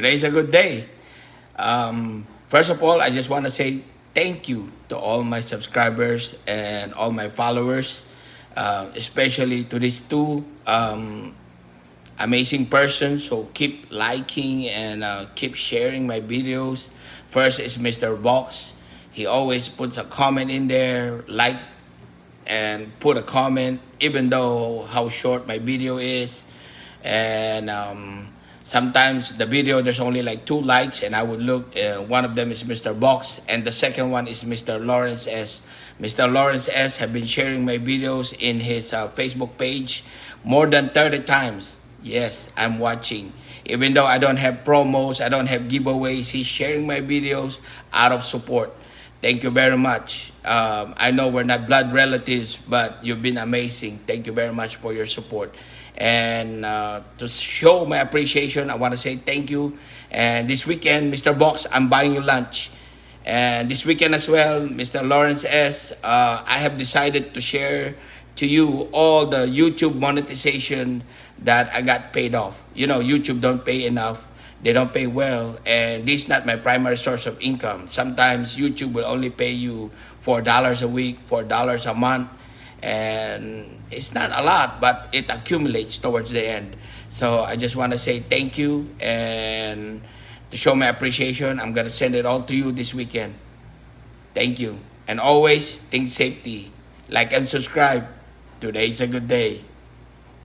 Today's a good day. First of all, I just want to say thank you to all my subscribers and all my followers, especially to these two amazing persons who keep liking and keep sharing my videos. First is Mr. Box. He always puts a comment in there, likes and put a comment, even though how short my video is. And sometimes the video there's only like 2 likes, and I would look. One of them is Mr. Box, and the second one is Mr. Lawrence S. Mr. Lawrence S. have been sharing my videos in his Facebook page more than 30 times. Yes, I'm watching. Even though I don't have promos, I don't have giveaways, he's sharing my videos out of support. Thank you very much. I know we're not blood relatives, but you've been amazing. Thank you very much for your support. And to show my appreciation, I want to say thank you. And this weekend, Mr. Box, I'm buying you lunch. And this weekend as well, Mr. Lawrence S., I have decided to share to you all the YouTube monetization that I got paid off. You know, YouTube don't pay enough. They don't pay well, and this is not my primary source of income. Sometimes YouTube will only pay you $4 a week, $4 a month, and it's not a lot, but it accumulates towards the end. So I just want to say thank you, and to show my appreciation, I'm gonna send it all to you this weekend. Thank you, and always think safety. Like and subscribe. Today's a good day.